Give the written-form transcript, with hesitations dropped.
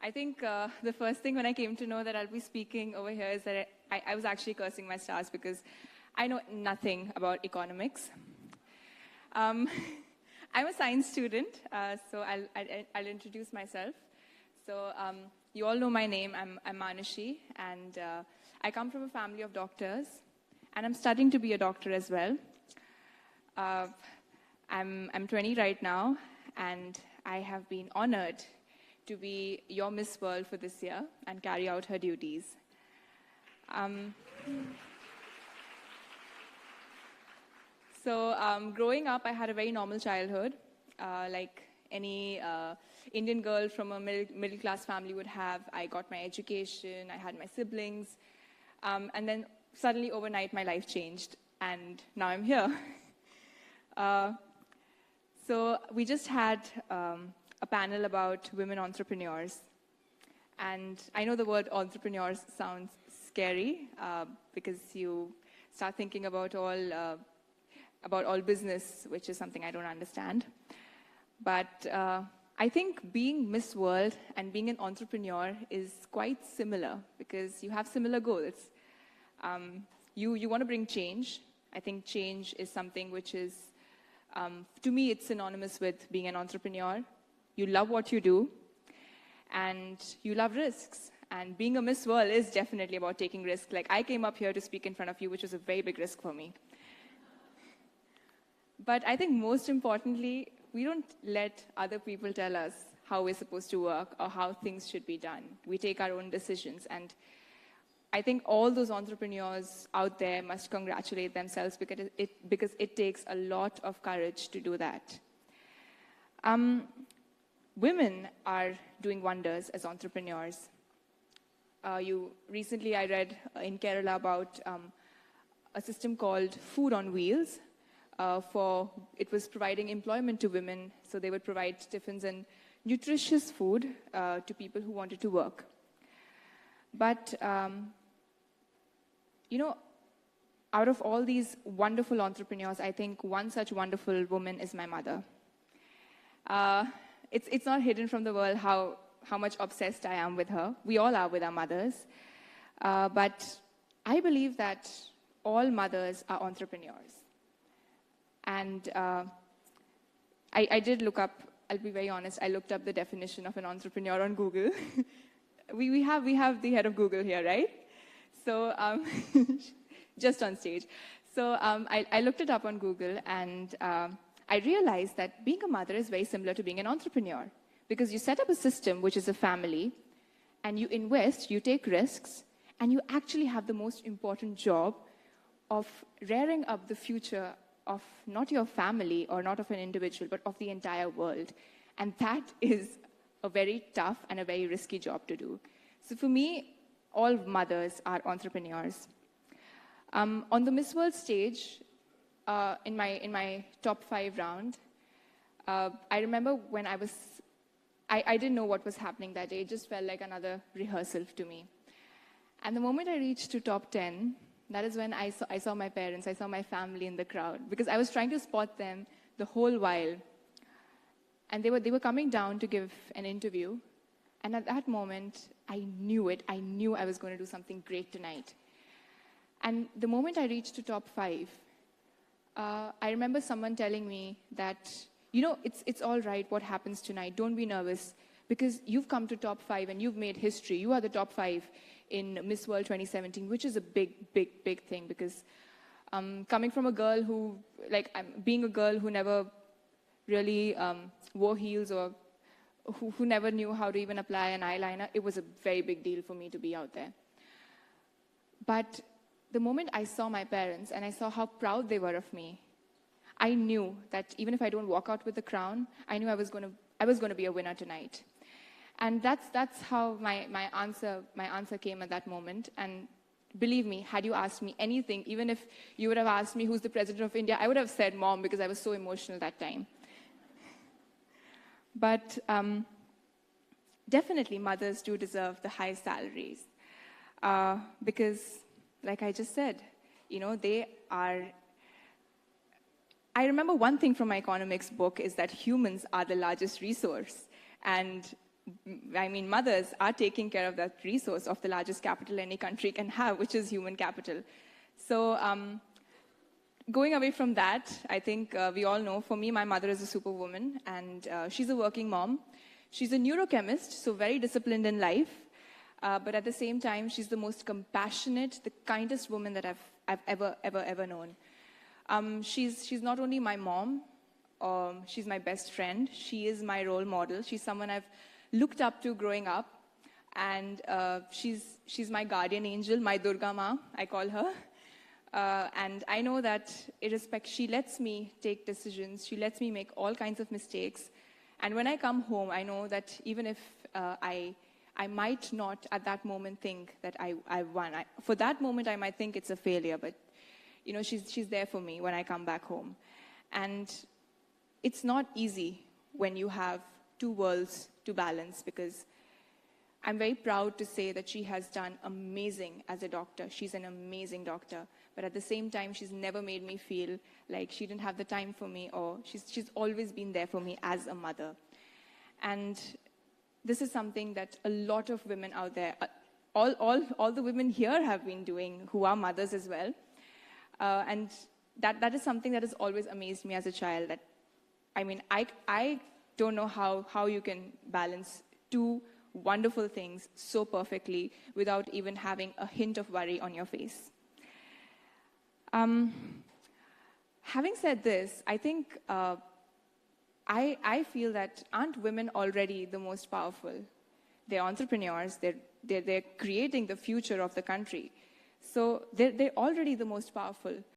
I think the first thing when I came to know that I'll be speaking over here is that I was actually cursing my stars because I know nothing about economics. I'm a science student, so I'll introduce myself. So you all know my name. I'm Manushi, and I come from a family of doctors, and I'm studying to be a doctor as well. I'm 20 right now, and I have been honored to be your Miss World for this year and carry out her duties. Growing up, I had a very normal childhood, like any Indian girl from a middle-class family would have. I got my education, I had my siblings, and then suddenly overnight my life changed, and now I'm here. So we just had a panel about women entrepreneurs. And I know the word entrepreneurs sounds scary because you start thinking about all business, which is something I don't understand. But I think being Miss World and being an entrepreneur is quite similar because you have similar goals. You want to bring change. I think change is something which is, to me, it's synonymous with being an entrepreneur. You love what you do, and you love risks. And being a Miss World is definitely about taking risks. Like, I came up here to speak in front of you, which was a very big risk for me. But I think most importantly, we don't let other people tell us how we're supposed to work or how things should be done. We take our own decisions. And I think all those entrepreneurs out there must congratulate themselves because it takes a lot of courage to do that. Women are doing wonders as entrepreneurs. Recently I read in Kerala about a system called Food on Wheels. It was providing employment to women, so they would provide tiffins and nutritious food to people who wanted to work. But, out of all these wonderful entrepreneurs, I think one such wonderful woman is my mother. It's not hidden from the world how much obsessed I am with her. We all are with our mothers. But I believe that all mothers are entrepreneurs. And I did look up, I'll be very honest, I looked up the definition of an entrepreneur on Google. we have the head of Google here, right? So, just on stage. So I looked it up on Google, and I realized that being a mother is very similar to being an entrepreneur, because you set up a system which is a family, and you invest, you take risks, and you actually have the most important job of rearing up the future of not your family or not of an individual, but of the entire world. And that is a very tough and a very risky job to do. So for me, all mothers are entrepreneurs. On the Miss World stage, in my top 5 round, I remember when I didn't know what was happening that day. It just felt like another rehearsal to me. And the moment I reached to top 10, that is when I saw my parents, I saw my family in the crowd, because I was trying to spot them the whole while. And they were coming down to give an interview. And at that moment, I knew it. I knew I was going to do something great tonight. And the moment I reached to top 5, I remember someone telling me that, it's all right what happens tonight. Don't be nervous, because you've come to top 5 and you've made history. You are the top 5 in Miss World 2017, which is a big, big, big thing, because coming from a girl who, being a girl who never really wore heels or who never knew how to even apply an eyeliner, it was a very big deal for me to be out there. But the moment I saw my parents and I saw how proud they were of me, I knew that even if I don't walk out with the crown, I knew I was going to be a winner tonight. And that's how my answer came at that moment. And believe me, had you asked me anything, even if you would have asked me who's the president of India, I would have said mom, because I was so emotional that time. But definitely mothers do deserve the high salaries because, like I just said, they are... I remember one thing from my economics book is that humans are the largest resource. And mothers are taking care of that resource of the largest capital any country can have, which is human capital. So going away from that, I think we all know, for me, my mother is a superwoman, and she's a working mom. She's a neurochemist, so very disciplined in life. But at the same time, she's the most compassionate, the kindest woman that I've ever known. She's not only my mom, she's my best friend. She is my role model. She's someone I've looked up to growing up. And she's my guardian angel, my Durga Ma, I call her. And I know that she lets me take decisions. She lets me make all kinds of mistakes. And when I come home, I know that even if I might not at that moment think that I won. For that moment, I might think it's a failure, but she's there for me when I come back home. And it's not easy when you have two worlds to balance, because I'm very proud to say that she has done amazing as a doctor. She's an amazing doctor. But at the same time, she's never made me feel like she didn't have the time for me, or she's always been there for me as a mother. And this is something that a lot of women out there, all the women here have been doing, who are mothers as well. And that is something that has always amazed me as a child. That, I don't know how you can balance two wonderful things so perfectly without even having a hint of worry on your face. Having said this, I think I feel that aren't women already the most powerful? They're entrepreneurs. They're creating the future of the country. So they're already the most powerful.